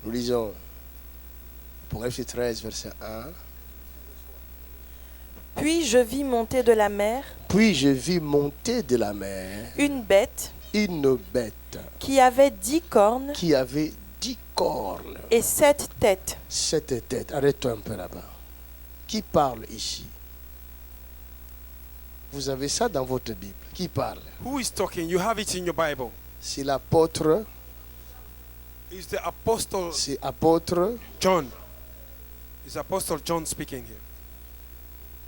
Nous lisons Apocalypse 13, verset 1. Puis je vis monter de la mer Puis je vis monter de la mer une bête une bête qui avait 10 cornes qui avait 10 cornes, et 7 têtes. 7 têtes. Arrête-toi un peu là-bas. Qui parle ici? Vous avez ça dans votre Bible. Qui parle? Who is talking? You have it in your Bible. C'est l'apôtre. It's the Apostle C'est apôtre. John. It's Apostle John speaking here.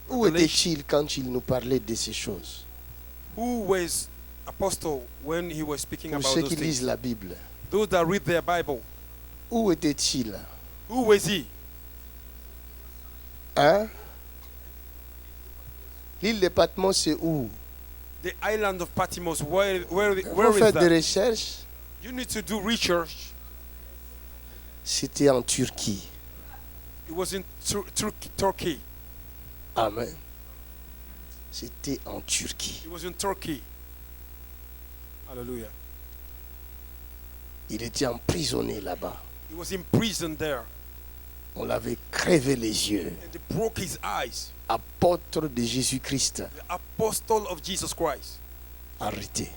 Où était-il quand il nous parlait de ces choses? Who was Apostle when he was speaking Pour about ceux those qui things? lisent la Bible. Those that read their Bible. Où était-il? Who was he? Hein? L'île de Patmos, c'est où? The island of Patmos. Where Vous is faites des that? recherches. You need to do research. C'était en Turquie. It was in Turkey. Amen. C'était en Turquie. It was in Turkey. Hallelujah. Il était emprisonné là-bas. He was imprisoned there. On l'avait crevé les yeux. And they broke his eyes. Apôtre de Jésus-Christ, The apostle of Jesus Christ. arrêté.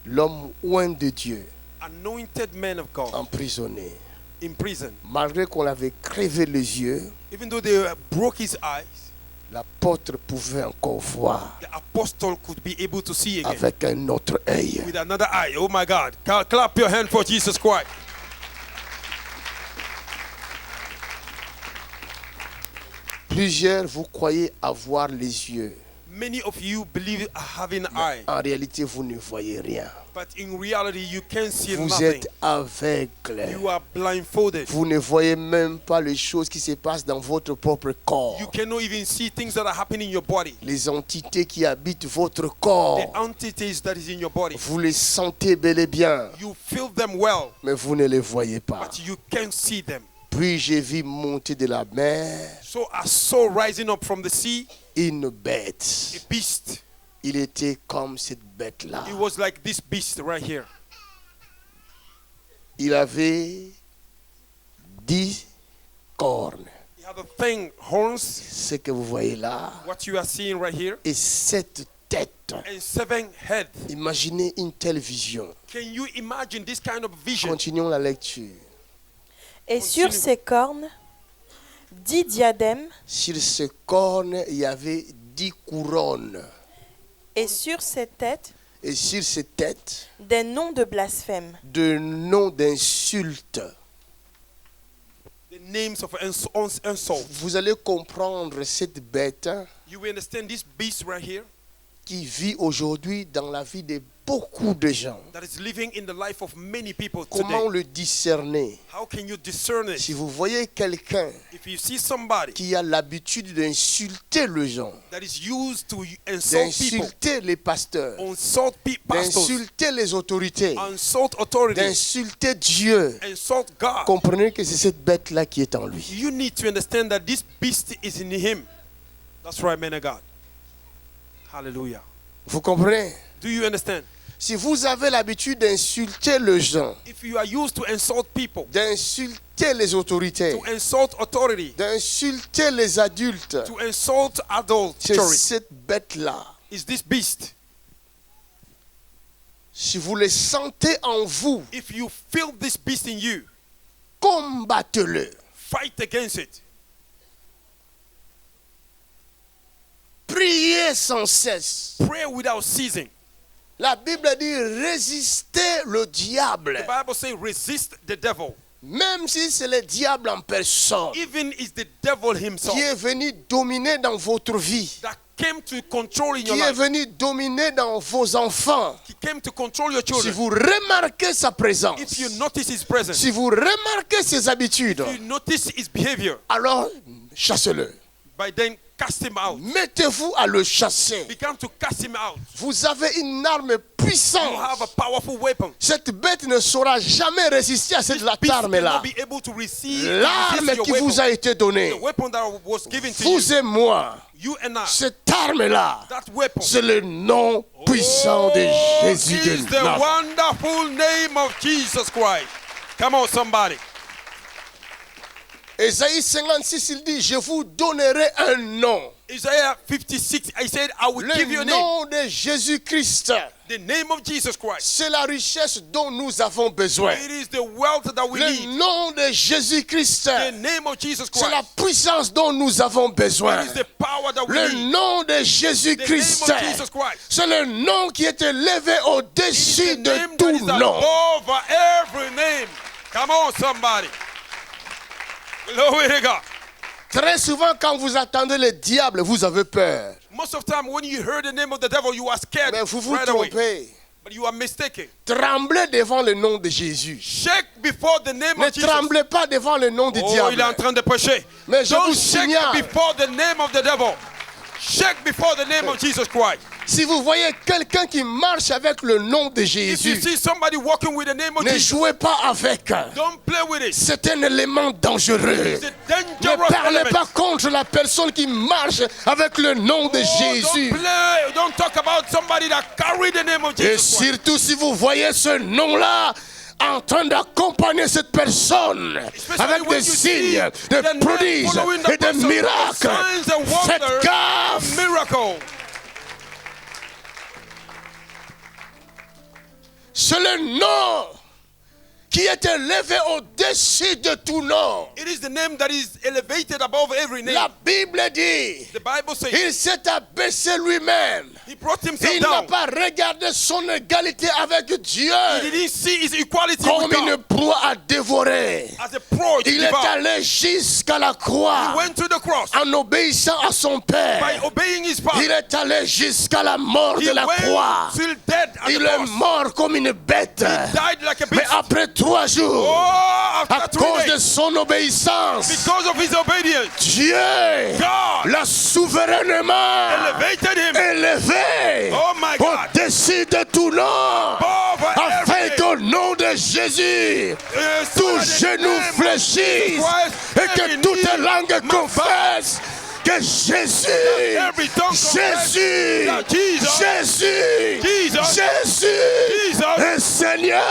L'homme oint de Dieu, Anointed man of God. emprisonné. In prison. Malgré qu'on l'avait crevé les yeux, Even though they broke his eyes, l'apôtre pouvait encore voir the apostle could be able to see again. avec un autre œil. With another eye. Oh my God. Clap your hand for Jesus Christ. Plusieurs, vous croyez avoir les yeux. Many of you believe having eye, En réalité, vous ne voyez rien. but in reality you can't see Vous nothing. êtes aveugle. You are blindfolded. Vous ne voyez même pas les choses qui se passent dans votre propre corps. You cannot even see things that are happening in your body. Les entités qui habitent votre corps, The entities that is in your body. vous les sentez bel et bien, You feel them well, mais vous ne les voyez pas. but you can't see them. Puis j'ai vu monter de la mer So I saw rising up from the sea une a bête. beast. Il était comme cette bête-là. It was like this beast right here. Il avait 10 cornes. He had a thing, horns, Ce que vous voyez là, what you are seeing right here, et 7 têtes. and 7 heads. Imaginez une telle vision. Can you imagine this kind of vision? Continuons la lecture. Et sur ses cornes, 10 diadèmes, Sur ces cornes, il y avait 10 couronnes. et sur ses têtes, Et sur ces têtes, des noms de blasphème. de noms d'insultes. The names of insult. Vous allez comprendre cette bête You will understand this beast right here qui vit aujourd'hui dans la vie de beaucoup de gens. that is living in the life of many people Comment today. le discerner? How can you discern Si it? vous voyez quelqu'un If you see somebody qui a l'habitude d'insulter les gens, that is used to insult people, d'insulter les pasteurs, insult pastors, d'insulter les autorités, insult authority, d'insulter Dieu, insult God, comprenez que c'est cette bête-là qui est en lui. you need to understand that this beast is in him. That's right, man of God. Hallelujah. Vous comprenez? Do you understand? Si vous avez l'habitude d'insulter les gens, If you are used to insult people, d'insulter les autorités, to insult authority, d'insulter les adultes, to insult adults, c'est cette bête-là. is this beast. Si vous le sentez en vous, If you feel this beast in you, combattez-le. fight against it. Priez sans cesse. Pray without ceasing. La Bible dit résistez le diable. The Bible says resist the devil. Même si c'est le diable en personne Even is the devil himself qui est venu dominer dans votre vie, that came to control in your qui est life. venu dominer dans vos enfants. He came to control your Si children. vous remarquez sa présence, If you notice his presence, si vous remarquez ses habitudes, if you notice his behavior, alors chassez-le. by then cast him out. Mettez-vous à le chasser. Begin to cast him out. Vous avez une arme You puissante. have a powerful weapon. Cette bête ne saura jamais résister à cette This beast arme-là. cannot be able to receive L'arme resist your qui weapon. vous a été donnée, The weapon that was given to you. vous et moi, You and I. cette arme-là, That weapon. c'est le nom puissant de Jésus is de the Nazareth. wonderful name of Jesus Christ. Come on, somebody. Ésaïe 56, il dit, je vous donnerai un nom. Isaiah 56, I said, I will give you Le a name. nom de Jésus-Christ. The name of Jesus Christ. C'est la richesse dont nous avons besoin. It is the wealth that we Le need. nom de Jésus-Christ. The name of Jesus C'est la Christ. puissance dont nous avons besoin. It is the power that we Le need. nom de The name Jésus-Christ. of Jesus Christ. C'est le nom qui est élevé It is au-dessus the de name that tout is nom. above every name. Come on, somebody. Glory to God. Très souvent, quand vous attendez le diable, vous avez peur. Most of the time, when you heard the name of the devil, you are scared Mais vous vous right away. trompez. But you are mistaken. Tremblez devant le nom de Jésus. Shake before the name Ne of Jesus. tremblez pas devant le nom du Oh, il est en diable. train de prêcher. Mais je Don't vous shake signale, before the name of the devil. Shake before the name of Jesus Christ. si vous voyez quelqu'un qui marche avec le nom de If you Jésus, see somebody walking with the name of ne Jesus, jouez pas avec. don't play with it. C'est un élément dangereux. It's a Ne dangerous parlez element. pas contre la personne qui marche avec le nom de Oh, Jésus. don't talk about somebody that carry the name of Et Jesus Christ. surtout si vous voyez ce nom-là en train d'accompagner cette personne avec when des you signes, see des the name prodiges following the et des person, miracles, signs and faites wonders, gaffe. Miracle. C'est le nom qui est élevé au-dessus de tout nom. It is the name that is elevated above every name. La Bible dit, The Bible says il s'est abaissé lui-même. he brought himself Il n'a down. pas regardé son égalité avec Dieu He didn't see his equality comme with une God proie à dévorer. as a proie to Il est devour. allé jusqu'à la He croix went to the cross en obéissant à son Père. by obeying his father. Il est allé jusqu'à la mort He de la went croix. till death at Il the est cross. mort comme une bête. Died like a Mais beast. après 3 jours, Oh, à after 3 cause de days, son obéissance, because of his obedience, Dieu God l'a souverainement elevated him élevé Oh my God. au-dessus de tout nom, above afin every qu'au nom de Jésus, so tout that the genou name of fléchisse Christ, et que every toute knee langue must confesse que Jésus, every tongue confess Jésus, that Jesus, Jésus, Jesus, Jésus Jesus est Seigneur.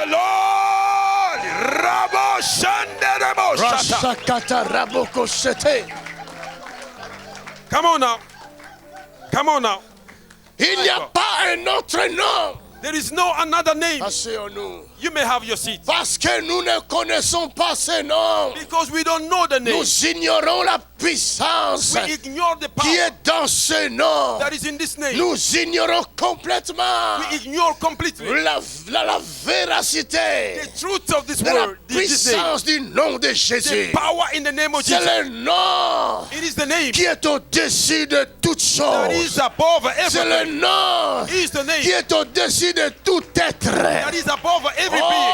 the Lord, Rabo Shande Rabo Shata. Rashakata raboko shete. Come on now. Come on now. Il n'y a pas un autre nom. There is no another name. Asseyons-nous. You may have your seat. Parce que nous ne connaissons pas ce nom. Because we don't know the name. Nous ignorons la puissance We ignore the qui power est dans ce nom. that is in this name. Nous ignorons complètement We ignore completely la véracité the truth of this de la word, this name. puissance du nom de The Jésus. power in the name of C'est Jesus. le nom It is the name qui est au-dessus de toutes that is choses. above C'est le everything. nom It is the name qui est au-dessus de tout être. that is above every being.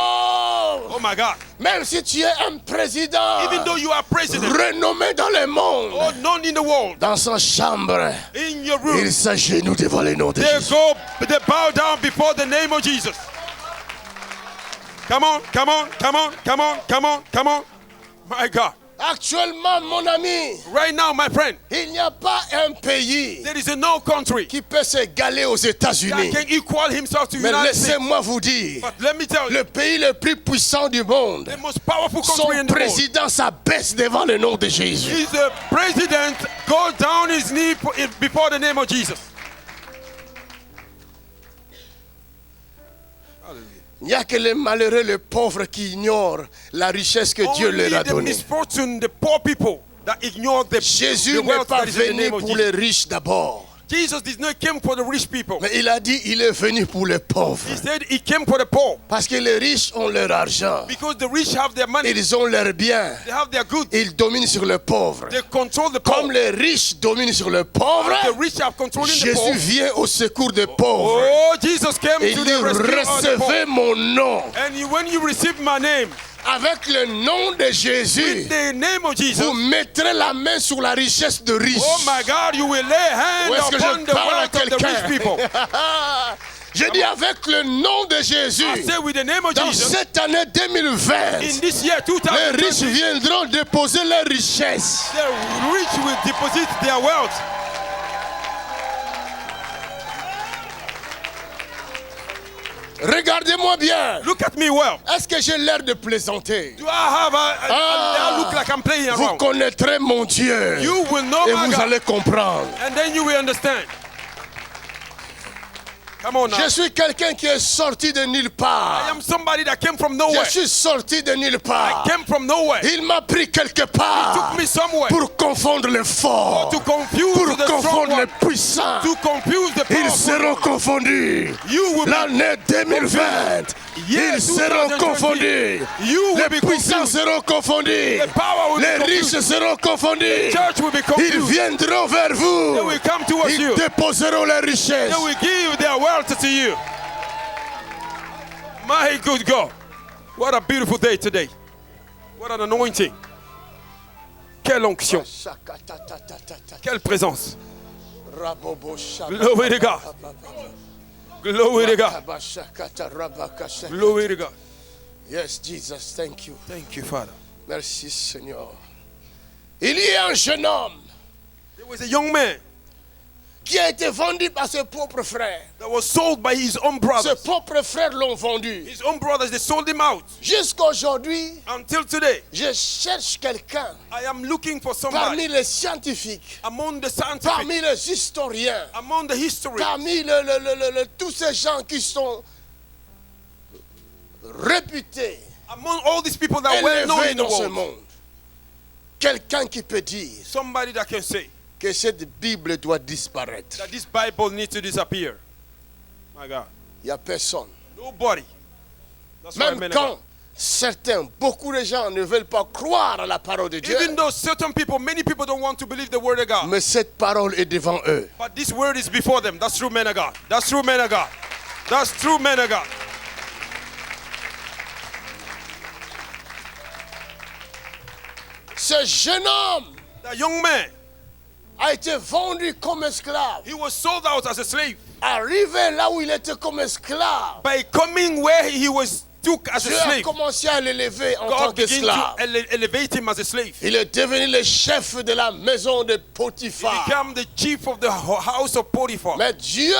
Oh my God. Même si tu es un président Even though you are president renommé dans le monde, or known in the world, dans sa chambre, in your room, il s'agenouille devant le nom de they Jésus. they bow down before the name of Jesus. Come on, come on, come on, come on, come on, come on. My God. Actuellement, mon ami, Right now, my friend, il n'y a pas un pays there is no country qui peut s'égaler aux that États-Unis. can equal himself to Mais United States. laissez-moi vous dire, But let me tell you, le pays le plus puissant du monde, the most powerful son country in the world, président s'abaisse devant le nom de Jésus. is the president goes down his knee before the name of Jesus. Il n'y a que les malheureux, les pauvres qui ignorent la richesse que Dieu Only leur a the donnée. misfortune, the poor people that ignore the Jésus the n'est wealth pas that is in the venu name of pour Jesus. les riches d'abord, Jesus did not come for the rich people. mais il a dit il est venu pour les pauvres. He said he came for the poor Parce que les riches ont leur argent, because the rich have their money, ils ont leurs biens, they have their goods, ils dominent sur les pauvres. they control the poor. Comme les riches dominent sur les pauvres, The rich have controlling the Jésus poor. vient au secours des pauvres. Oh, Jesus came Et to il the dit rescue of the poor. recevez mon nom. When you receive my name, Avec le nom de Jésus, the name of Jesus, vous mettrez la main sur la richesse de riches. oh my God, you will lay hand Ou est-ce que upon je the parle à wealth of the rich people. quelqu'un? Je dis avec le nom de Jésus, I say with the name of dans Jesus, cette année 2020, in this year les riches 2020, viendront déposer leurs richesses. the rich will deposit their wealth. Regardez-moi bien. Look at me well. Est-ce que j'ai l'air de plaisanter? Do I have I look like I'm playing Vous around? connaîtrez mon Dieu. You will know Et my vous God. allez comprendre. And then you will understand. Come on now. Je suis quelqu'un qui est sorti de nulle I part. am somebody that came from nowhere. Je suis sorti de nulle I part. came from nowhere. Il m'a pris quelque part Took me somewhere pour confondre les forts, to confuse pour the strong confondre les one, puissants. to confuse the Ils powerful. seront confondus. You will be L'année 2020, Yeah, ils seront 2020. confondus. You will Les be puissants confused. seront confondus. The power will Les be riches confused. seront confondus. Church will be Ils confused. viendront vers They vous. will come towards Ils you. déposeront les richesses. They will give their wealth to you. My good God. What a beautiful day today. What an anointing. Quelle onction. Quelle présence. Glory to God. Glory to God. Glory to God. Yes, Jesus, thank you. Thank you, Father. Merci, Seigneur. Il y a un jeune homme There was a young man qui a été vendu par ses propres frères. that was sold by his own Ses brothers. propres frères l'ont vendu. His own brothers, they sold him out. Jusqu'à aujourd'hui, Until today, je cherche quelqu'un I am looking for parmi somebody les scientifiques, among the scientific, parmi les historiens, among the history, parmi tous ces gens qui sont réputés, among all these people that are well known élevés in the dans ce world. monde. Quelqu'un qui peut dire Somebody that can say que cette Bible doit disparaître. that this Bible needs to disappear. My God. Il n'y a personne. Nobody. That's why Même men quand certains, beaucoup de gens ne veulent pas croire à la parole de Dieu, even though certain people, many people don't want to believe the word of God. mais cette parole est devant eux. But this word is before them. That's true, men of God. That's true, men of God. That's true, men of God. Ce jeune homme The young man, a été vendu comme esclave. he was sold out as a slave. Arrivé là où il était comme esclave, By coming where he was took as a Dieu a slave, commencé à l'élever en tant God began qu'esclave. to elevate him as a slave. Il est devenu le chef de la maison de He Potiphar. became the chief of the house of Potiphar. Mais Dieu,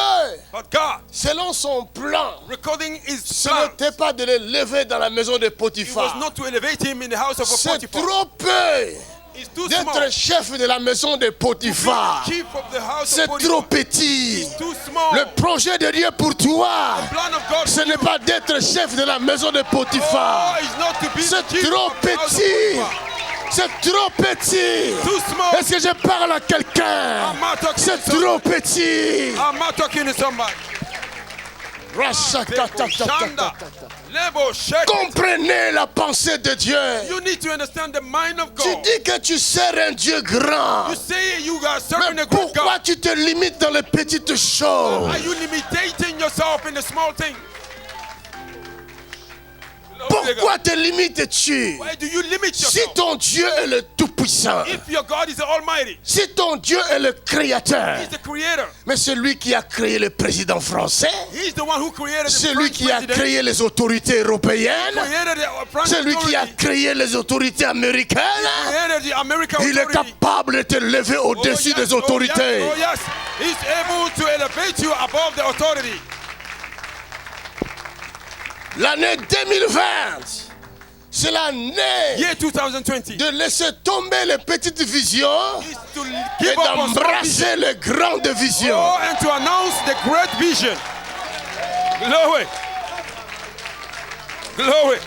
But God, selon son plan, recording his ce plan, n'était pas de l'élever dans la maison de it was Potiphar. not to elevate him in the house of C'est Potiphar. trop peu He's too small. d'être chef de la maison de Potiphar. Chief of the house C'est of trop Potiphar. petit. He's too small. Le projet de Dieu pour toi, The plan of God ce for n'est you. pas d'être chef de la maison de Potiphar. Oh, it's not to be C'est the chief trop of the house of petit. Potiphar. C'est trop petit. Too small. Est-ce que je parle à quelqu'un? I'm not talking C'est to somebody. trop petit. I'm not talking to somebody. Rashakatatatata. Lebo shake. Comprenez la pensée de Dieu. You need to understand the mind of Tu God. dis que tu sers un Dieu grand. You say you are serving Mais a good pourquoi God. tu te limites dans les petites choses? Are you limiting yourself in the small things? Pourquoi te limites-tu? Why do you limit Si yourself? ton Dieu est le Tout-Puissant, If your God is the Almighty, si ton Dieu est le Créateur, He's the Creator. mais celui qui a créé le président français, He's the one who created the celui French qui a president, créé les autorités européennes, created the French celui qui a authority, créé les autorités américaines, created the American il est authority. capable de te lever Oh, au-dessus yes, des autorités. Oh yes, He's able to elevate you above the authority. L'année 2020, c'est l'année Year 2020 de laisser tomber les petites visions is to et give up on small vision. d'embrasser les grandes visions. Oh, and to announce the great vision. Glory. Glory.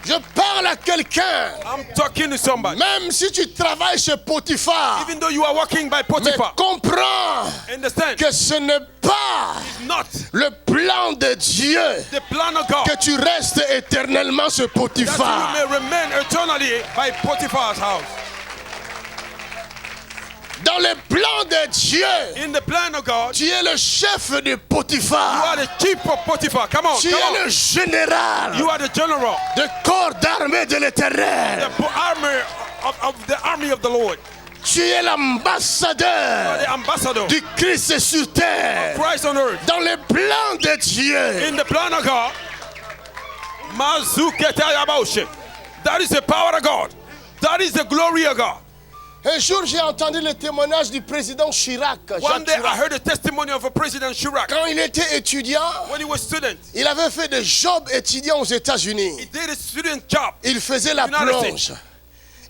Je parle à quelqu'un, I'm talking to somebody. même si tu travailles chez Potiphar, Even though you are working by mais Potiphar, comprends understand, que ce n'est pas not le plan de Dieu the plan of God que tu restes éternellement chez that you Potiphar. may remain eternally by Potiphar's house. Dans le plan de Dieu, In the plan of God, tu es le chef de you Potiphar. are the chief of Potiphar. Come on, Tu come es on. le général You are the general, de corps d'armée de l'Éternel. the army of the Lord. Tu es You are l'ambassadeur the ambassador du Christ sur terre. Christ on earth. Dans le plan de Dieu, In the plan of God, Mazuketayaboshe. That is the power of God. That is the glory of God. Un jour, j'ai entendu le témoignage du président Chirac. One Jacques day I Chirac. heard the testimony of a President Chirac. Quand il était étudiant, When he was student, il avait fait des jobs étudiants aux he États-Unis. did a student job. Il faisait la United plonge.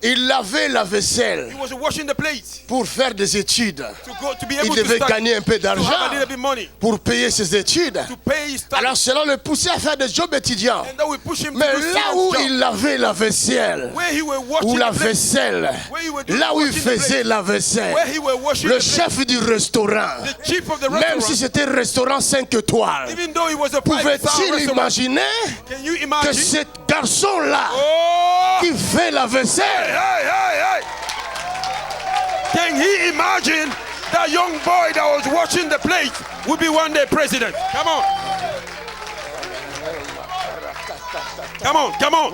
Il lavait la vaisselle He was washing the plates pour faire des études. to be Il able to devait study, gagner un peu to have a d'argent little bit money, pour payer ses études. to pay his study. Alors cela le poussait à faire des jobs étudiants. And then we push him Mais to do là où student il job. lavait la vaisselle, Where he were ou washing la the plates, vaisselle, where he were doing là où il washing the faisait plates, la vaisselle, where he were washing le the plates, chef du restaurant, the chief of the même restaurant, si c'était un restaurant 5 étoiles, even though he was a five-star pouvait-il restaurant, imaginer can you que imagine? ce garçon-là Oh, qui fait la vaisselle, hey. Can he imagine that young boy that was washing the plate would be one day president? Come on. Come on.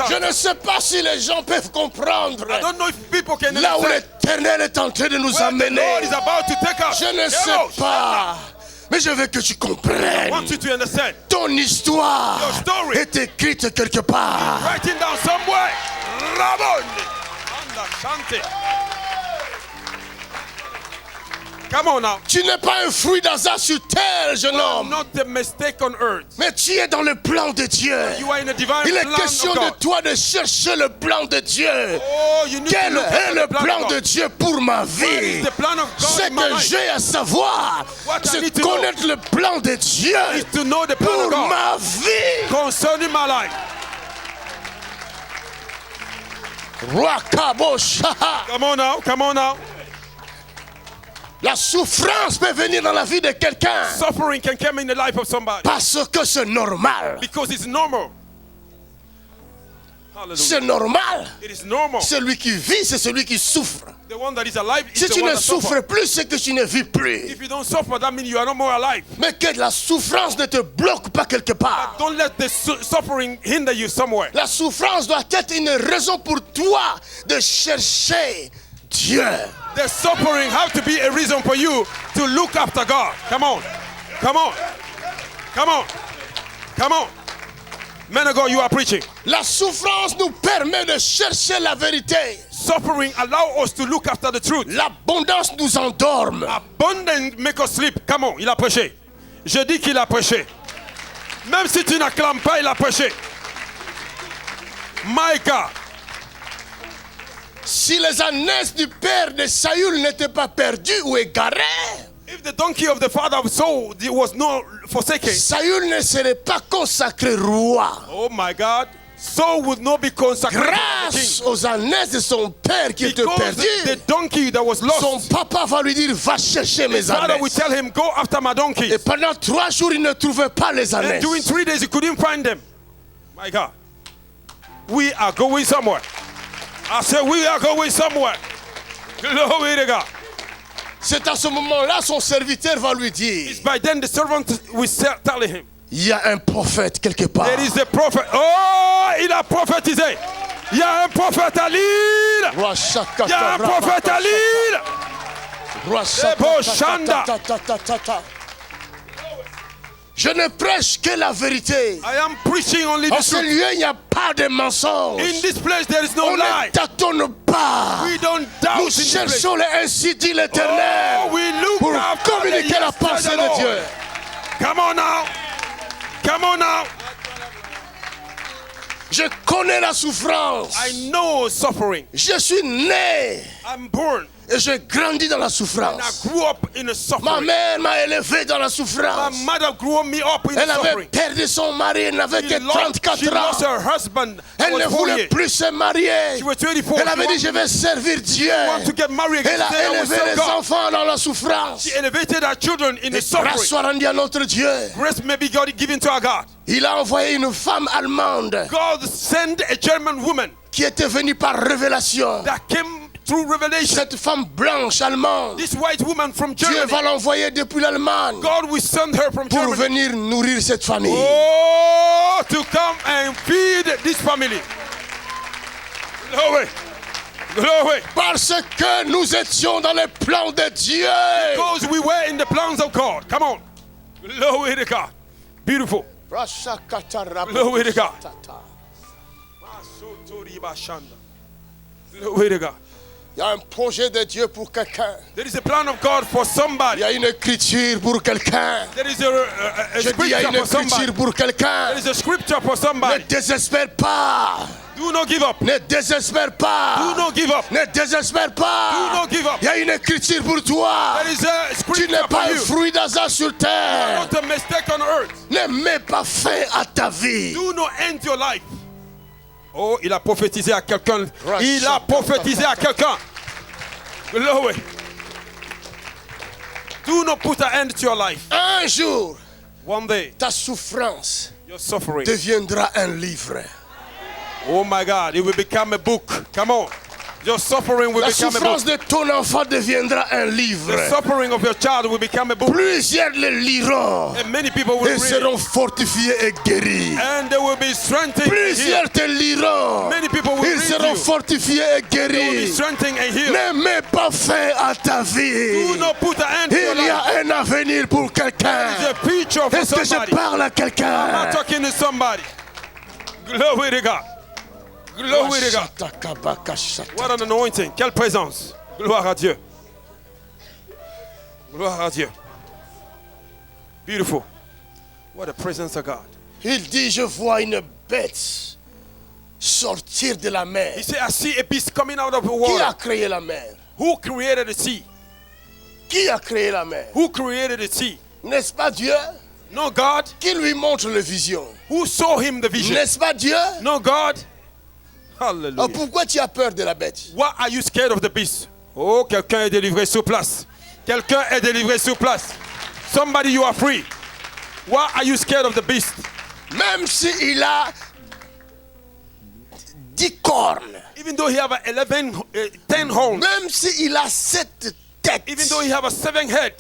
je ne sais pas si les gens peuvent comprendre I don't know if people can là où understand l'Éternel est en train de nous where the amener. Lord is about to take us. Je ne sais pas, mais je veux que tu I comprennes. want you to understand. Ton histoire Your story. est écrite quelque part. Writing down somewhere. Ramon. Shante. Come on now. Tu n'es pas un fruit d'hasard sur terre, jeune homme, Not a mistake on earth. mais tu es dans le plan de Dieu. You are in a divine Il est plan question of de God. toi de chercher le plan de Dieu. Oh, you need to Quel look est at le the plan plan of de God. Dieu pour ma What vie? is the plan of God Ce in my que life? j'ai à savoir, What I c'est need to know connaître le plan de Dieu is to know the plan pour of God ma vie. concerning my life. Roi Kabo Shaha. Come on now. La souffrance peut venir dans la vie de quelqu'un Suffering can come in the life of somebody parce que c'est normal. because it's normal. Hallelujah. C'est normal. It is normal. Celui qui vit, c'est celui qui souffre. The one that is alive is Si the tu one ne that suffers. souffres plus, c'est que tu ne vis plus. If you don't suffer, that means you are no more alive. Mais que la souffrance ne te bloque pas quelque part. Don't let the suffering hinder you somewhere. La souffrance doit être une raison pour toi de chercher Dieu. The suffering have to be a reason for you to look after God. Come on. Men of God, you are preaching. La souffrance nous permet de chercher la vérité. Suffering allow us to look after the truth. L'abondance nous endorme. Abundance make us sleep. Come on, il a prêché. Je dis qu'il a prêché. Même si tu n'acclames pas, il a prêché. My God. Si les ânesses du père de Saül n'étaient pas perdues ou égarées, If the donkey of the father of Saul was not forsaken, Saül ne serait pas consacré roi. oh my God, Saul would not be consecrated as the Grâce king. aux ânesses de son père qui étaient Because perdues, the donkey that was son lost, papa va lui dire, va chercher mes his father will ânesses. tell him, go after my donkey. Et pendant 3 jours, il ne trouvait pas les And ânesses. during 3 days, he couldn't find them. My God. We are going somewhere. I said, we are going somewhere. Glory to God. C'est à ce moment-là, son serviteur va lui dire, It's by then the servant will tell him, il y a un prophète quelque part. there is a prophet. Oh, il a prophétisé. Il y a un prophète à l'île. Roi Il y a un prophète à l'île. Roi Shanda. Je ne prêche que la vérité. I am preaching only En the ce truth. lieu, il n'y a pas de mensonge. In this place, there is no On ne lie. tâtonne pas. We don't doubt Nous in this place. cherchons le ainsi dit l'Éternel Oh, we look pour after communiquer the la yes pensée of the de Lord. Dieu. Come on now. Come on now. Je connais la souffrance. I know suffering. Je suis né I'm born et je grandis dans la and I souffrance. grew up in a Ma suffering. mère m'a élevé dans la My souffrance. mother grew me up in Elle avait suffering. perdu son mari, elle n'avait que She 34 lost ans. her husband. I Elle ne was 4 voulait years. plus se marier. She was 24. Elle avait She dit, je vais servir Dieu. want to get married again. Elle a Today I will élevé serve les God. enfants dans la souffrance. She elevated her children in the Grâce suffering. soit rendue à notre Dieu. Grace may be God given to our God. Il a envoyé une femme allemande God sent a German woman qui était venue par révélation. that came through revelation. Cette femme blanche allemande, This white woman from Dieu Germany. va l'envoyer depuis l'Allemagne God will send her from pour Germany. venir nourrir cette famille. Oh, to come and feed this family. Glory. Glory. Parce que nous étions dans les plans de Dieu. Because we were in the plans of God. Come on. Glory to God. Beautiful. Glory to God. Glory to God. Il y a un projet de Dieu pour quelqu'un. There is a plan of God for Il somebody. y a une écriture pour quelqu'un. There is a Je dis, il y a scripture une for somebody. écriture pour quelqu'un. There is a scripture for Ne somebody. désespère pas. Do not give up. Ne désespère pas. Do not give up. Ne désespère Do pas. not give up. Il y a une écriture pour toi. There is a Tu scripture n'es for pas un you. fruit d'hasard sur terre. Not a mistake on earth. Ne mets pas fin à ta vie. Do not end your life. Oh, il a prophétisé à quelqu'un. Il a prophétisé à quelqu'un. Glory. Do not put an end to your life. Un jour, One day, ta souffrance your suffering. deviendra un livre. Oh my God, it will become a book. Come on. Your suffering will La become a souffrance book. de ton enfant deviendra un The livre. suffering of your child will become a book. Plusieurs le liront And many people will et read it. seront fortifiés et guéris. And they will be strengthened and healed. Plusieurs te liront. Many people will Ils read seront you. fortifiés et They will be guéris. strengthened and healed. Ne mets pas fin à ta vie. Do not put an end to your Il y life. a un avenir pour quelqu'un. It's a future for Est-ce que je somebody. parle à I'm quelqu'un? talking to somebody. Glory to God. Glory to God. What an anointing. Quelle présence. Gloire à Dieu. Gloire à Dieu. Beautiful. What a presence of God. Il dit, je vois une bête sortir de la mer. He said, I see a beast coming out of the Qui a water. créé la mer? Who created the sea? Qui a créé la mer? Who created the sea? N'est-ce pas Dieu? No God. Qui lui montre la vision? Who saw him the vision? N'est-ce pas Dieu? No God. Alors, Hallelujah. pourquoi tu as peur de la bête? Why are you scared of the beast? Oh, quelqu'un est délivré sur place. Quelqu'un est délivré sur place. Somebody, you are free. Why are you scared of the beast? Même s'il a 10 cornes, Even though he have 10 horns, même s'il a 7 têtes, even though he have a 7 head,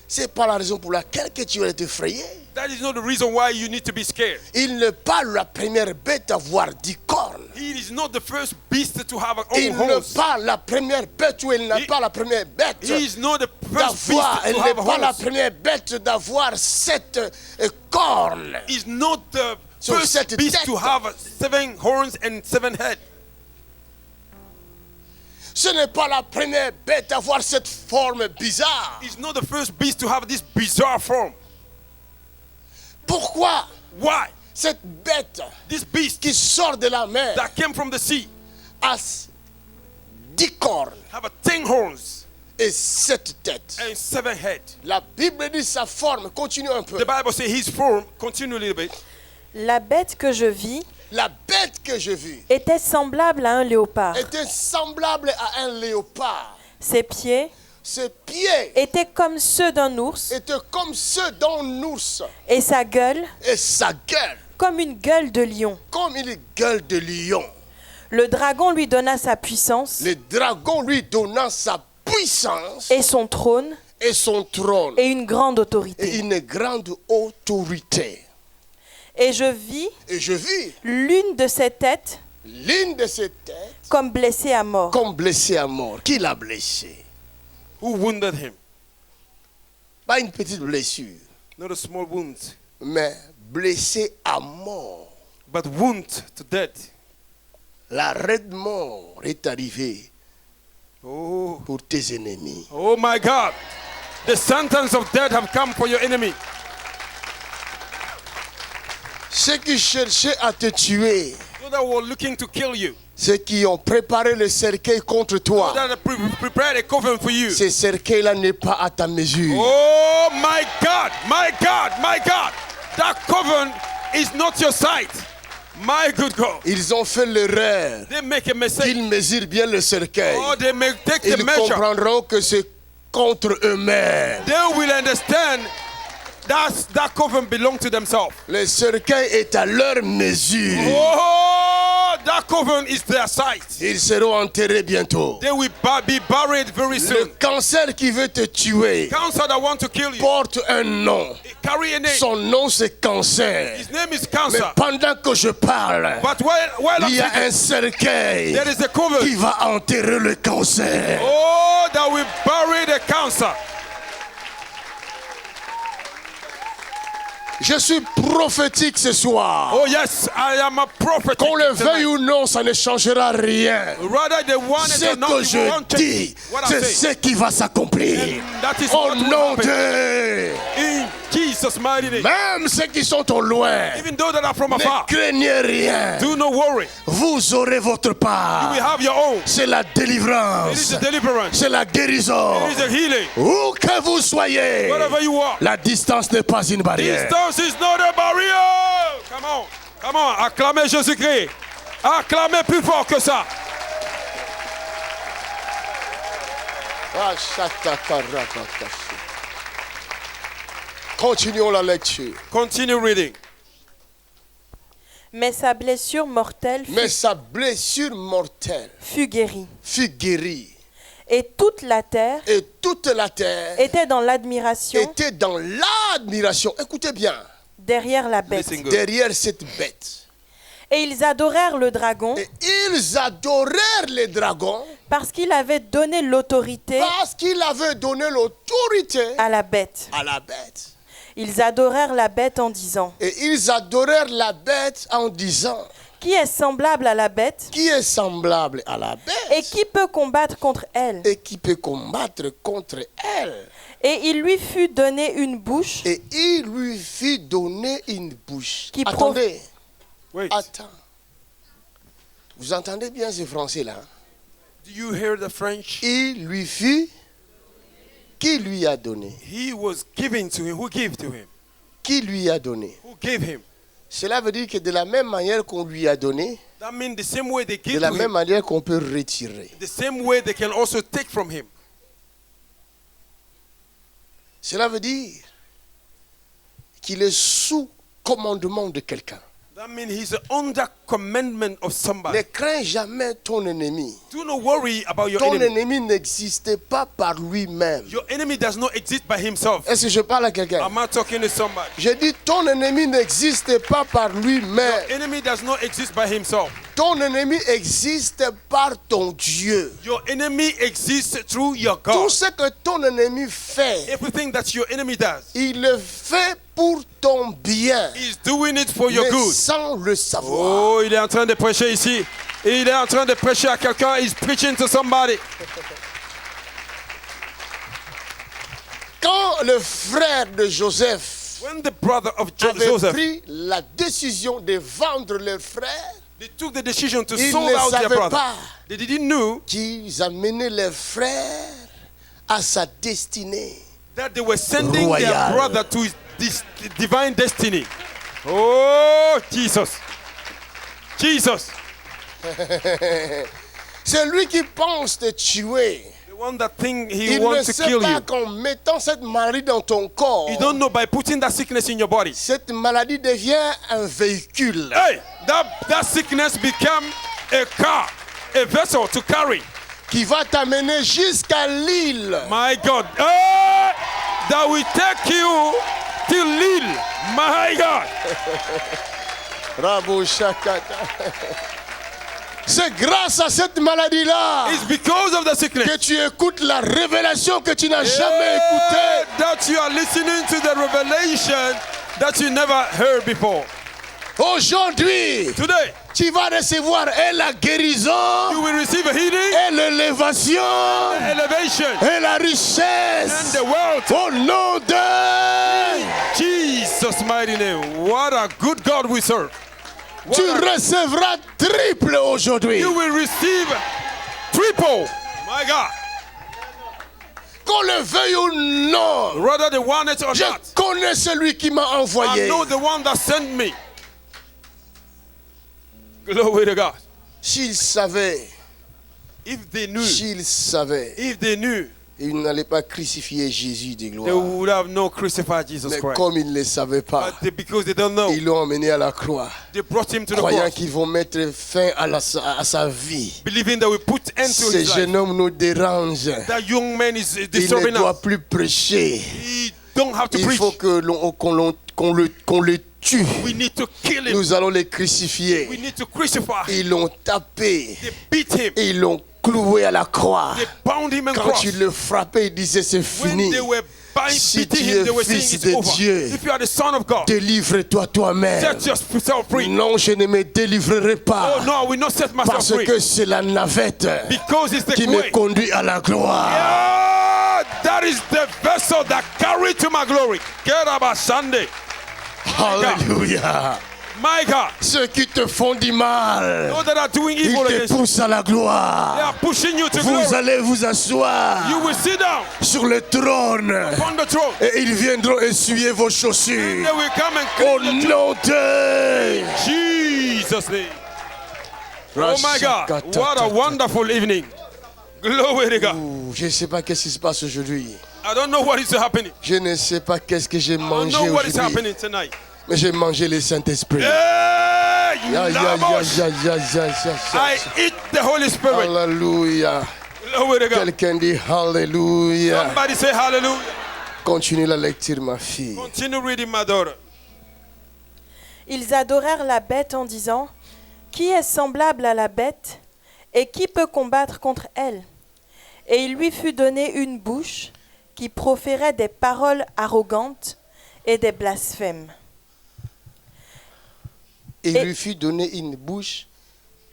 c'est pas la raison pour laquelle que tu vas être effrayé. that is not the reason why you need to be scared. Il n'est pas la première bête à avoir 10 cornes. He is not the first beast to have Il own n'est horns. pas la première bête ou il n'est He- pas la première bête He is not the first beast d'avoir, elle to n'est have pas la horns. première bête d'avoir 7 cornes. He is not the So first set beast tête. to have 7 horns and 7 head. Ce n'est pas la première bête d'avoir cette forme bizarre. He's not the first beast to have this bizarre form. Pourquoi Why? cette bête This beast qui sort de la mer that came from the sea a 10 cornes have a 10 horns et 7 têtes? and 7 head. La Bible dit sa forme. Continue un peu. The Bible says his form, continue a little bit. La bête que je vis La bête que je vis était semblable à un léopard. était semblable à un léopard. Ses pieds Ses pieds étaient comme ceux d'un ours étaient comme ceux d'un ours et sa gueule et sa gueule comme une gueule de lion. comme une gueule de lion. Le dragon lui donna sa puissance Le dragon lui donnant sa puissance et son trône et son trône et une grande et autorité. une grande autorité. Et je vis Et je vis l'une de ses têtes l'une de ses têtes comme blessée à mort. comme blessée à mort. Qui l'a blessée? Who wounded him? Pas une petite blessure, Not a small wound, mais blessée à mort. but wound to death. La raide mort est arrivée Oh, pour tes ennemis. oh my God. The sentence of death have come for your enemy. Ceux qui cherchaient à te tuer, Those that were looking to kill you. ceux qui ont préparé le cercueil contre toi, Those that prepared a covenant for you. ce cercueil-là n'est pas à ta mesure. Oh my God, my God, my God. That covenant is not your sight. My good God. Ils ont fait l'erreur They make a mistake. qu'ils mesurent bien le cercueil. Oh, they may take the Ils measure. comprendront que c'est contre eux-mêmes. They will understand that covenant belongs to themselves. Le cercueil est à leur mesure. Oh, that covenant is their sight. Ils seront enterrés bientôt. They will be buried very Le soon. cancer qui veut te tuer Cancer that want to kill you. porte un nom. Carry a name. Son nom c'est cancer. His name is Mais cancer. pendant que je parle, But while I'm il y a speaking, un cercueil there is a qui covenant. va enterrer le cancer. Oh, that will bury the cancer. Je suis prophétique ce soir. Oh yes, I am a prophet. Qu'on le veuille ou non, ça ne changera rien. Rather they want it Ce or not, que it je won't change dis, what I c'est say. ce qui va s'accomplir. And that is Au what will nom happen. de... In Jesus' mighty name. Même ceux qui sont au loin, Even though that are from ne afar, craignez rien. do not worry. Vous aurez votre You part. will have your own. C'est la It is délivrance. a deliverance. C'est la guérison. It is a healing. Où que vous soyez, Wherever you are. la distance n'est pas une barrière. Distance is not a barrier. Come on. Come on. Acclamez Jésus-Christ. Acclamez plus fort que ça. Continuons la lecture. Continue reading. Mais sa blessure mortelle Mais sa blessure mortelle fut guérie. fut guérie. Et toute la terre Et toute la terre était dans l'admiration était dans l'admiration. Écoutez bien, derrière la bête. Listen good. derrière cette bête. Et ils adorèrent le dragon Et ils adorèrent les dragons parce qu'il avait donné l'autorité parce qu'il avait donné l'autorité à la bête. à la bête. Ils adorèrent la bête en disant: Et ils adorèrent la bête en disant, Qui est semblable à la bête qui est semblable à la et bête qui peut combattre contre elle? et qui peut combattre contre elle. Et il lui fut donné une bouche Et il lui fit donner une bouche. Qui Attendez, Wait. attends. Vous entendez bien ce français-là? Do you hear the French? Il lui fit, qui lui a donné? He was giving to him. Who gave to him? Qui lui a donné? Who gave him? Cela veut dire que de la même manière qu'on lui a donné, That means the same way they de give la to même him, manière qu'on peut retirer. the same way they can also take from him. Cela veut dire qu'il est sous commandement de quelqu'un. That means he's under commandment of Ne somebody. crains jamais ton ennemi. Do not worry about your Ton enemy. ennemi n'existe pas par lui-même. Your enemy does not exist by himself. Est-ce que je parle à quelqu'un? Am I talking to somebody? Je dis ton ennemi n'existe pas par lui-même. Your enemy does not exist by himself. Ton ennemi existe par ton Dieu. Your enemy exists through your Tout God. ce que ton ennemi fait, Everything that your enemy does, il le fait pour ton bien, he's doing it for your mais good. sans le savoir. Oh, il est en train de prêcher ici. Il est en train de prêcher à quelqu'un. He's preaching to somebody. Quand le frère de Joseph When the brother of avait Joseph, pris la décision de vendre leur frère, they took the decision to ils sold ne out their savaient brother. pas They didn't know qu'ils amenaient leur frère à sa destinée. that they were sending Royal. their brother to his divine destiny. Oh, Jesus. Jesus. C'est lui qui pense te tuer. The one that think he Il ne wants to sait kill pas you. qu'en mettant cette maladie dans ton corps, You don't know by putting that sickness in your body. cette maladie devient un véhicule Hey, that sickness become a car, a vessel to carry. qui va t'amener jusqu'à l'île. My God. Hey, that will take you to Lille. My God. Bravo, Shakata. C'est grâce à cette maladie-là It's because of the sickness. que tu écoutes la révélation que tu n'as jamais écoutée. That you are listening to the revelation that you never heard before. Aujourd'hui, Today, tu vas recevoir et la guérison, you will receive a healing, et l'élévation, elevation, et la and richesse. the wealth. Au nom de... Jesus' mighty name. What a good God we serve. What Tu a- recevras triple aujourd'hui. you will receive triple. My God. Qu'on le veuille ou non, Rather they want it or je not. connais celui qui m'a I envoyé. know the one that sent me. Glory to God. S'il savait, If they knew, ils n'allaient pas crucifier Jésus de they gloire. would have no crucified Jesus Mais Christ. comme ils ne le savaient pas, Because they don't know, ils l'ont emmené à la croix, they brought him to the croyant cross, qu'ils vont mettre fin à sa vie. believing that we put end to Ce his life. jeune homme nous dérange. That young man is Il ne disturbing doit us. plus prêcher. He don't have to Il preach. faut que qu'on le tue. We need to kill him. Nous allons les We crucifier. need to crucify him. Ils l'ont tapé. They beat him. Ils l'ont cloué à la croix. They bound him and Quand cross. tu le frappais, il disait c'est When fini. they were Si beating tu him, es they were saying fils it's de over. Dieu, If you are the son of God, délivre-toi toi-même. set yourself free. Non, je ne me délivrerai pas. Oh no, I will not set myself Parce free. que c'est la navette Because it's the qui me way. conduit à la gloire. Ah, that is the vessel that carried to my glory. Keraba Sunday. Alléluia. My God. Ceux qui te font du mal, Those that are doing ils evil te against you, poussent à la they gloire. are pushing you to Vous glory. allez vous asseoir You will sit down sur le trône upon the throne. et ils viendront essuyer vos chaussures. They will come and Au clean your nom de Jesus' name. Oh my God. What a wonderful evening. Glory to God. Ouh, je ne sais pas qu'est-ce qui se passe aujourd'hui. I don't know what is happening. Je ne sais pas qu'est-ce que j'ai I don't mangé know what is aujourd'hui. happening tonight. Mais j'ai mangé le Saint-Esprit. Hey, Ya, ya, ya, Nabosh. ya, ya, ya, ya, I ya. eat the Holy Spirit. Alléluia. Glory to God. Quelqu'un dit Alléluia. Somebody say hallelujah. Continue la lecture, ma fille. Continue reading, my daughter. Ils adorèrent la bête en disant, qui est semblable à la bête et qui peut combattre contre elle? Et il lui fut donné une bouche qui proférait des paroles arrogantes et des blasphèmes. Il Et- lui fut donné une bouche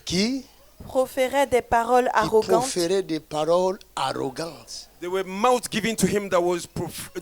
qui Proférait des paroles arrogantes proférait des paroles arrogantes. There were mouths given to him that was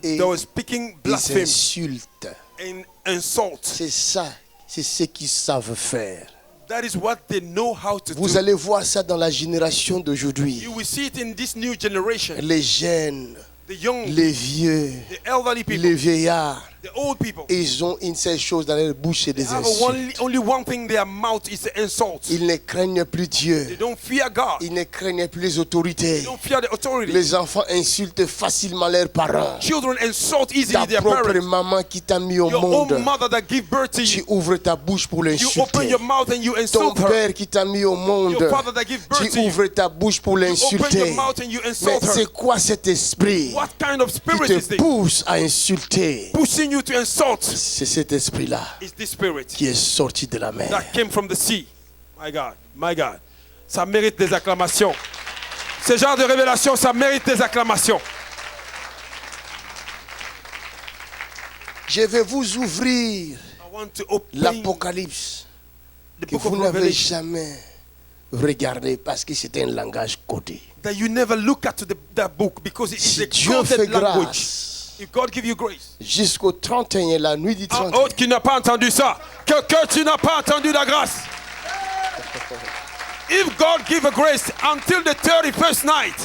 Et that was speaking des blasphemy insultes. and insult. C'est ça, c'est ce qu'ils savent faire. That is what they know how to Vous do. allez voir ça dans la génération d'aujourd'hui. You will see it in this new generation. Les jeunes, The young, les vieux, the elderly people, les vieillards, the old people. ils ont une seule chose dans leur bouche, c'est des They have insultes. only one thing in their mouth is the insult. Ils ne craignent plus They Dieu. don't fear God. Ils ne craignent plus les They autorités. don't fear the authority. Les enfants insultent facilement leurs parents. Children insult Ta easily their propre parents. maman qui t'a mis au Your monde, own mother that gave birth to tu you. ouvres ta bouche pour You open l'insulter. your mouth and you Ton insult her. père qui t'a mis au monde, Your father that gave birth tu to you. ouvres ta bouche pour You open your l'insulter. mouth and you Mais insult her. c'est quoi cet esprit What kind of qui spirit is te this? pousse à insulter? Pushing you to insult. C'est cet esprit-là Is this spirit qui est sorti de la mer. that came from the sea. My God, my God. Ça mérite des acclamations. Ce genre de révélation, ça mérite des acclamations. Je vais vous ouvrir I want to open l'Apocalypse the que book of vous n'avez Revelation jamais regardé parce que c'est un langage codé. that you never look at that book because it is Si a Dieu fait coded language. grâce If God give you grace. jusqu'au 31, la nuit du Un 31, autre qui n'a pas entendu ça. Quelqu'un qui n'a pas entendu la grâce. If God give a grace until the 31st night,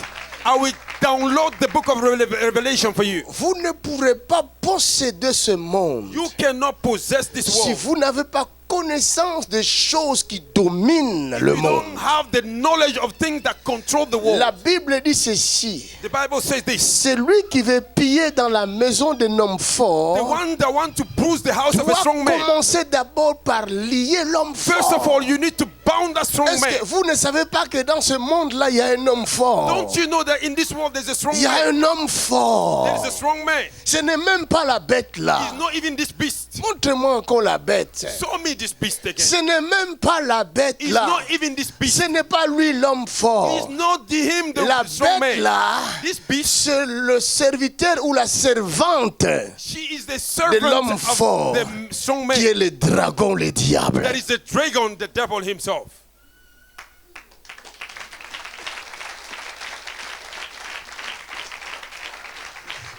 I will download the book of Revelation for you. vous ne pourrez pas posséder ce monde You cannot possess this si world. vous n'avez pas connaissance des choses qui dominent le You monde. don't have the knowledge of things that control the world. La Bible dit ceci. The Bible says this. Celui qui veut piller dans la maison d'un homme The fort one that want to bruise the house of a doit strong man. commencer d'abord par lier l'homme First of fort. all, you need to bound that strong Est-ce man. que vous ne savez pas que dans ce monde-là, il y a un homme fort? Don't you know that in this world there's a strong Il y a man? un homme There fort. is a strong man. Ce n'est même pas la bête là. He's not even this beast. Montre-moi encore la bête. Show me this beast again. Ce n'est même pas la bête He's là. not even this beast. Ce n'est pas lui l'homme He's fort. not him La the strong bête man. là, This beast, c'est le serviteur ou la servante she is the de l'homme servant fort of the strong qui est man. le dragon, le diable. That is the dragon, the devil himself.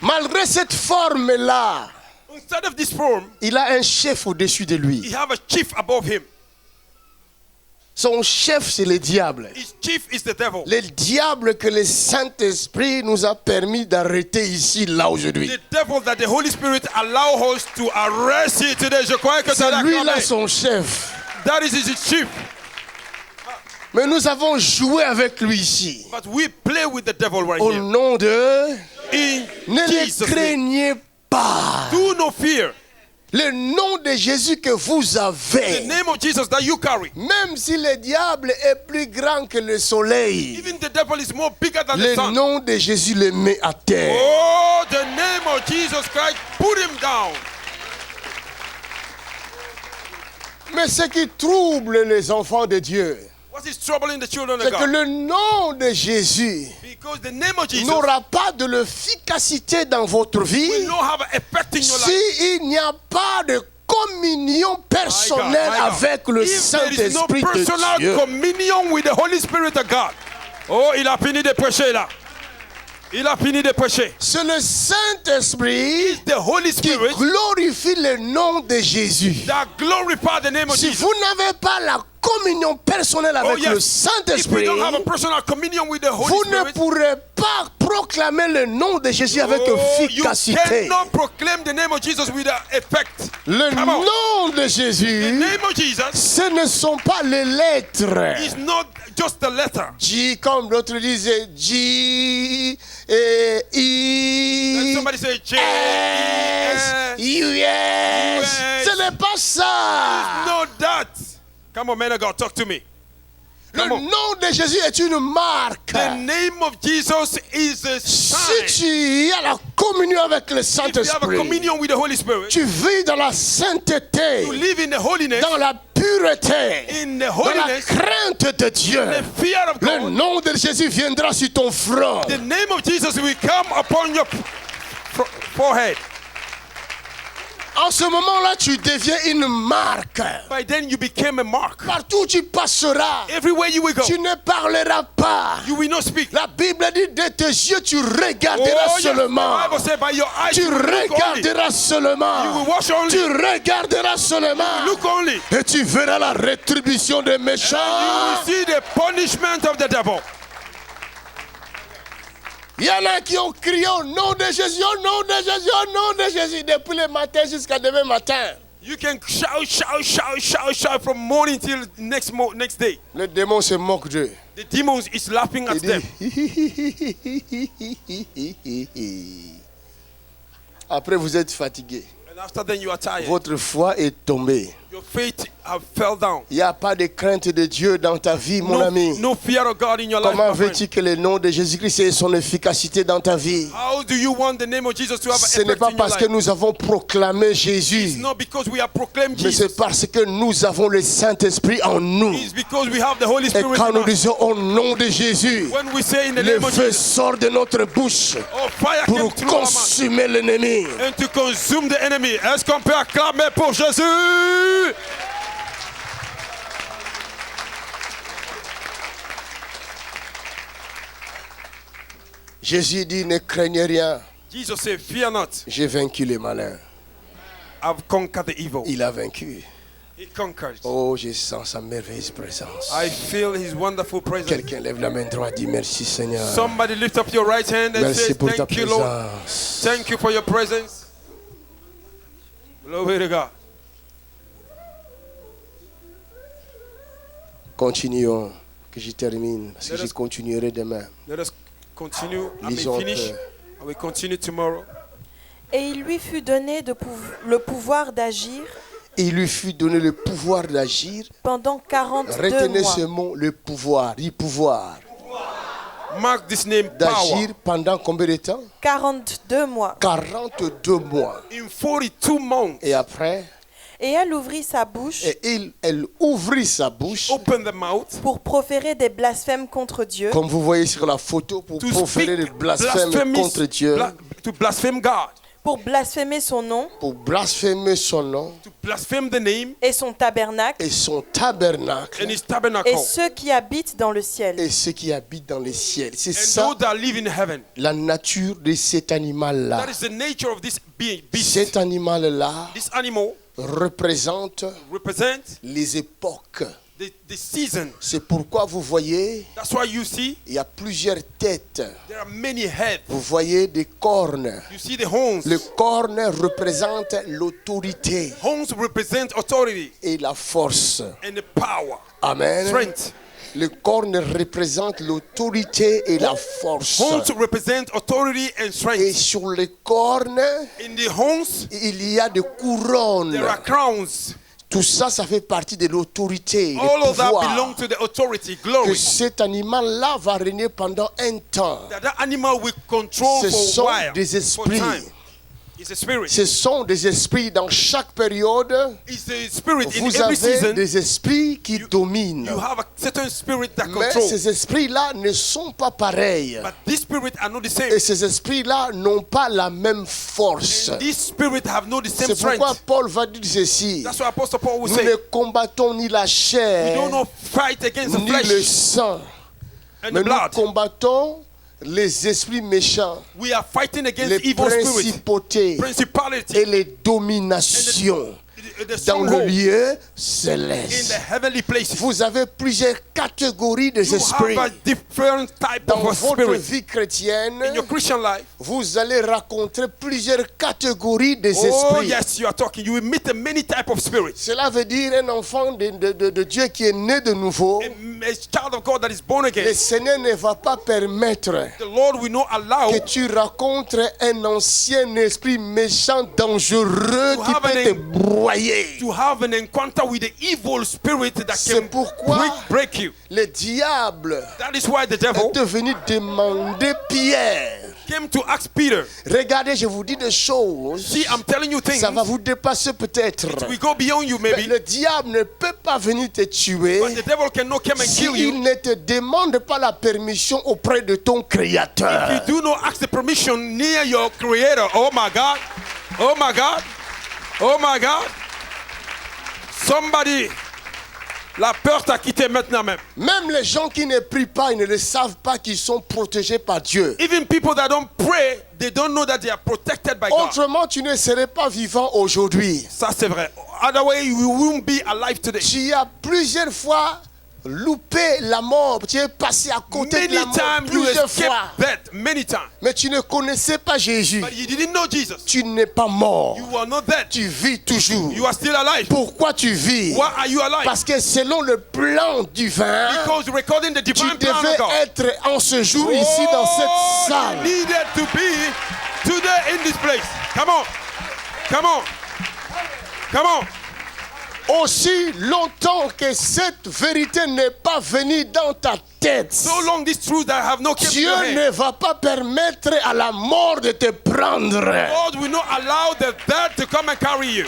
Malgré cette forme-là, Instead of this form, il a un chef au-dessus de he lui. have a chief above him. Son chef, c'est le diable. His chief is the devil. Le diable que le Saint-Esprit nous a permis d'arrêter ici, là, aujourd'hui. The devil that the Holy Spirit allow us to arrest here today. Je crois que C'est c'est lui-là son chef. That is his chief. Mais nous avons joué avec lui ici. But we play with the devil right Au here. nom de... In Ne Jesus' le name. craignez pas. Do no fear. Le nom de Jésus que vous The avez, name of Jesus that you carry. même si le diable est plus grand que le soleil, Even the devil is more bigger than the le sun. nom de Jésus le met à terre. Oh, the name of Jesus Christ, put him down. Mais ce qui trouble les enfants de Dieu, What is troubling the children of C'est que God? le nom de Jésus Because the name of Jesus n'aura pas de l'efficacité dans votre vie will not have an effect in your life. s'il n'y a pas de communion personnelle My God. avec le If there is no Saint-Esprit de personal Dieu. communion with the Holy Spirit of God. Oh, il a fini de prêcher là. Il a fini de prêcher. C'est le Saint-Esprit The Holy qui Spirit glorifie le nom de Jésus. that glorify the name of Si Jesus. vous n'avez pas la communion personnelle avec le If we Saint-Esprit, don't have a personal communion with the Holy vous ne Spirit, pourrez pas proclamer le nom de Jésus avec efficacité. you cannot proclaim the name of Jesus with effect. Le Come on. nom de The Jésus, name of Jesus ce ne sont pas les lettres. is not just the letter. J, comme l'autre disait, J, et Then I, somebody say J, S, US. Ce n'est pas ça. No, that. Come on, man of God, talk to me. Le Come on. nom de Jésus est une marque. The name of Jesus is a Si sign. tu as la communion avec le If you have a Saint-Esprit, communion with the Holy Spirit, tu vis dans la sainteté, you live in the holiness, dans la pureté, in the dans la holiness, crainte de Dieu. the fear of Le God. nom de Jésus viendra sur ton front. The name of Jesus will come upon your forehead. En ce moment-là, tu deviens une marque. By then you became a mark. Partout où tu passeras, Everywhere you will go, tu ne parleras pas. you will not speak. La Bible dit de tes yeux, tu regarderas yes, seulement. the Bible said by your eyes Tu you will look only. regarderas You seulement. will watch only. Tu regarderas seulement. Look only. Et tu verras la rétribution des And you méchants. will see the punishment of the devil. Il y en a qui ont crié au nom de Jésus, au nom de Jésus, au nom de Jésus, depuis le matin jusqu'à demain matin. You can shout, shout, shout, shout, shout from morning till next day. Le démon se moque d'eux. The demons is laughing at Il them. dit, après vous êtes fatigué. And after then you are tired. Votre foi est tombée. Your faith have fell down. Il n'y a pas de crainte de Dieu dans ta vie, mon ami. No fear of God in your life, Comment my friend. veux-tu que le nom de Jésus-Christ ait son efficacité dans ta vie? How do you want the name of Jesus to have an Ce n'est effect pas in your parce que life? nous avons proclamé Jésus, It's not because we have proclaimed mais Jesus. c'est parce que nous avons le Saint-Esprit en nous. It's because we have the Holy Et Spirit quand in nous us. disons au nom de Jésus, When we say in the le name of feu Jesus, sort de notre bouche oh, fire came pour through our mouth consumer l'ennemi. and to consume the enemy. Est-ce qu'on peut acclamer pour Jésus? Jésus dit, ne craignez rien, Jesus said, fear not. j'ai vaincu le malin. I've conquered the evil. Il a vaincu. He conquered. Oh, je sens sa merveilleuse présence. I feel his wonderful presence. Quelqu'un lève la main droite, dit merci Seigneur. Somebody lift up your right hand and Merci say, pour ta thank you, Lord. présence. Thank you for your presence. Glory to God. Continuons, que je termine, parce que Let je us- continuerai demain. Let us continue. I may Lisons finish. un peu. I will continue tomorrow. Et il lui fut donné le pouvoir d'agir Et il lui fut donné le pouvoir d'agir. pendant 42 Retenez mois. ce mot, le pouvoir, le pouvoir. Mark this name, power. D'agir pendant combien de temps? 42 mois. 42 mois. In 42 months. Et après, Et elle ouvrit sa bouche elle ouvrit sa bouche, Open the mouth. pour proférer des blasphèmes contre Dieu comme vous voyez sur la photo, pour To proférer des speak blasphèmes contre Dieu, to blaspheme God. pour blasphémer son nom pour blasphémer son nom To blaspheme the name et son tabernacle et son tabernacle and his tabernacle. et ceux qui habitent dans le ciel. et ceux qui habitent dans les ciels. C'est And ça those that live in heaven. la nature de cet animal-là. That is the nature of this being. Beast. Cet animal-là This animal représente represents les époques. the season. C'est pourquoi vous voyez, That's why you see il y a plusieurs têtes. there are many heads. Vous voyez des cornes. You see the horns. Le corne représente l'autorité Horns represent authority et la force. and the power, Amen. strength. Le corne représente l'autorité et la force. Horns represent authority and Et strength. sur les cornes, In the horns, il y a des couronnes. there are crowns. Tout ça, ça fait partie de l'autorité, All le of that pouvoir. belong to the authority, Que glory. cet animal-là va régner pendant un temps. That animal will control Ce for sont a while, des for esprits. time. It's a spirit. Ce sont des esprits dans chaque période. It's a spirit in Vous every avez season. des esprits qui dominent. You have a certain spirit that Mais controls. ces esprits-là ne sont pas pareils. But these spirits are not the same. Et ces esprits-là n'ont pas la même force. And these spirits have not the same C'est pourquoi strength. Paul va dire ceci. That's why Apostle Paul will Nous say, ne combattons ni la we chair, don't not fight against the ni le flesh sang, and mais the nous blood. combattons les esprits méchants, We are fighting against les evil spirits, principautés principalities, et les dominations the dans le stronghold lieu in the céleste. heavenly places. Vous avez plusieurs catégories de You esprits. have a different type Dans of votre spirit. vie chrétienne, In your Christian life, vous allez rencontrer plusieurs catégories des oh esprits. yes, you are talking. You will meet a many type of spirits. Cela veut dire un enfant de Dieu qui est né de nouveau. A child of God that is born Le again, Seigneur ne va pas permettre the Lord will not allow que tu rencontres un ancien esprit méchant, dangereux, To qui have peut an- te broyer. to have an encounter with the evil spirit that C'est can pourquoi break you. le diable That is why the est devil venu demander Pierre. came to ask Peter. Regardez, je vous dis des choses. See, I'm telling you things. Ça va vous dépasser peut-être. We go beyond you Mais maybe, le diable ne peut pas venir te tuer but the devil cannot come and kill s'il you. ne te demande pas la permission auprès de ton If Créateur. you do not ask the permission near your creator, oh my God, oh my God, oh my God. Somebody, la peur t'a quitté maintenant même. Même les gens qui ne prient pas, ils ne le savent pas qu'ils sont protégés par Dieu. Even people that don't pray, they don't know that they are protected by God. Autrement, tu ne serais pas vivant aujourd'hui. Ça c'est vrai. Otherwise, you won't be alive today. Tu as plusieurs fois loupé la mort. Tu es passé à côté de Many la mort times you plusieurs escaped fois. death, many times. Mais tu ne connaissais pas Jésus. But you didn't know Jesus. Tu n'es pas mort. You are not dead. Tu vis toujours. You are still alive. Pourquoi tu vis? Why are you alive? Parce que selon le plan divin, Because recording the tu divine plan of devais God. être en ce jour ici dans cette You salle. needed to be today in this place. Come on. Come on. Come on. Aussi longtemps que cette vérité n'est pas venue dans ta tête, So long this truth that have no came to Dieu your hand, ne va pas permettre à la mort de te prendre. God will not allow the dead to come and carry you.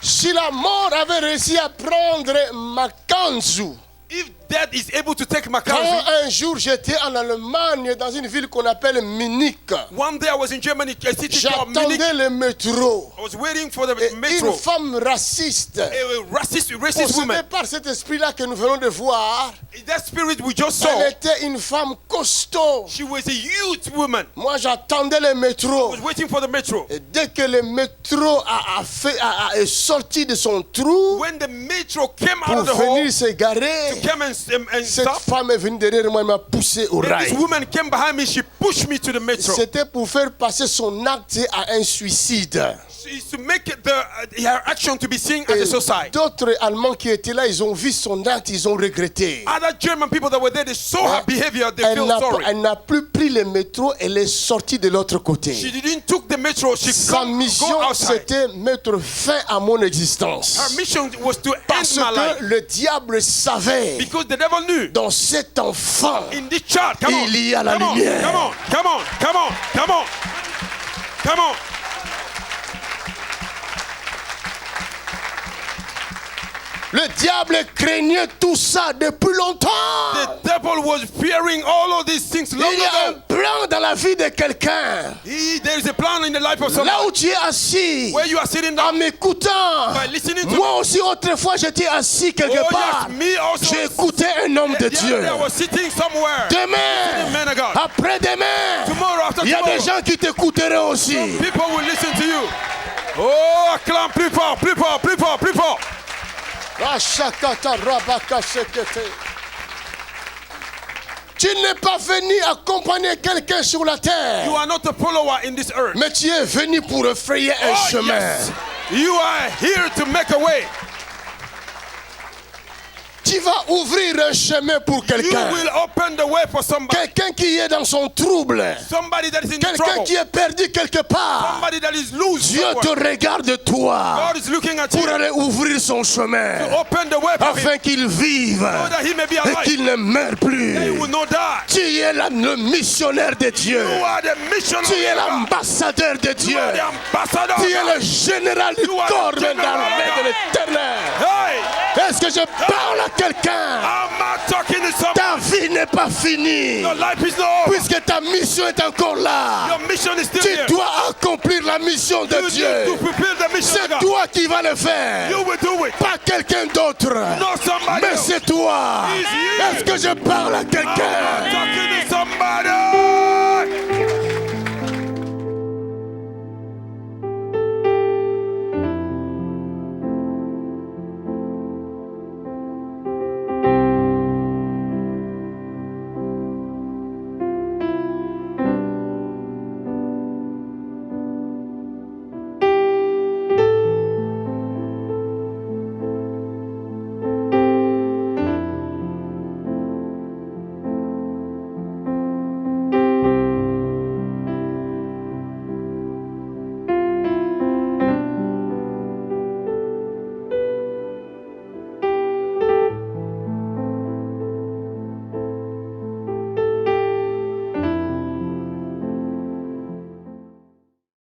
Si la mort avait réussi à prendre Makanzu, If death is able to take quand Mackenzie, un jour j'étais en Allemagne dans une ville qu'on appelle Munich, one day I was in Germany, a city called Munich. j'attendais le métro. I was waiting for the Et metro. une femme raciste, A racist possédée woman. par cet esprit-là que nous venons de voir, That spirit we just saw, elle était une femme costaud. she was a huge woman. Moi, j'attendais le I métro. was waiting for the metro. Et dès que le métro est sorti de son trou When the metro came out pour of the hall, venir se garer, to come and cette stop, femme est venue derrière moi et m'a poussé au and rail. this woman came behind me, she pushed me to the metro. C'était pour faire passer son acte à un suicide. It's to make her action to be seen as Et a suicide. d'autres Allemands qui étaient là, ils ont vu son acte, ils ont regretté. Other German people that were there, they saw her behavior, they Elle feel n'a pas- sorry. elle n'a plus pris le métro, elle est sortie de l'autre She côté. didn't took the metro, she Sa go mission, outside. c'était mettre fin à mon existence. Her mission was to Parce end my life. que le diable savait, Because the devil knew dans cet enfant, in this child, come on, il y a la come on, lumière. come on, come on, come on, come on, come on. le diable craignait tout ça depuis longtemps. The devil was fearing all of these things long Il y a un ago. plan dans la vie de quelqu'un. There is a plan in the life of Là someone. où tu es assis, Where you are sitting en down, m'écoutant, by listening to moi aussi autrefois j'étais assis quelque Oh part. yes, me also. J'écoutais un homme de The other Dieu. day I was sitting somewhere. Demain, Man of God. après-demain, Tomorrow after il y a des tomorrow, gens qui t'écouteraient aussi. people will listen to you. Oh, acclame plus fort, plus fort, plus fort, plus fort. Rashakata rabaka shekete. Tu n'es pas venu accompagner quelqu'un sur la You terre, are not a follower in this earth. mais tu es venu pour frayer un Oh, chemin. yes. You are here to make a way. Tu qui va ouvrir un chemin pour You quelqu'un. will open the way for somebody. Quelqu'un qui est dans son trouble. Somebody that is in Quelqu'un trouble. qui est perdu quelque part. Somebody that is loose. Dieu te somewhere. regarde toi God is looking at pour you. aller ouvrir son chemin Open the way for him. afin qu'il vive So that he may be et alive. qu'il ne meure plus. He will not die. Tu es le missionnaire de Dieu. You are the missionary. Tu es of God. l'ambassadeur de Dieu. You are the ambassador. Tu of es God. le général du You are the corps de general l'armée of de God. l'éternel. Hey, Est-ce que je parle à quelqu'un? I'm not talking to somebody. Ta vie n'est pas finie. Your life is not over. Puisque ta mission est encore là. Your mission is still Tu here. dois accomplir la mission de You need Dieu. to fulfill the mission C'est of God. toi qui vas le faire. You will do it. Pas quelqu'un d'autre. Not somebody Mais else. c'est toi. It's you. Est-ce que je parle à I'm quelqu'un? not talking to somebody.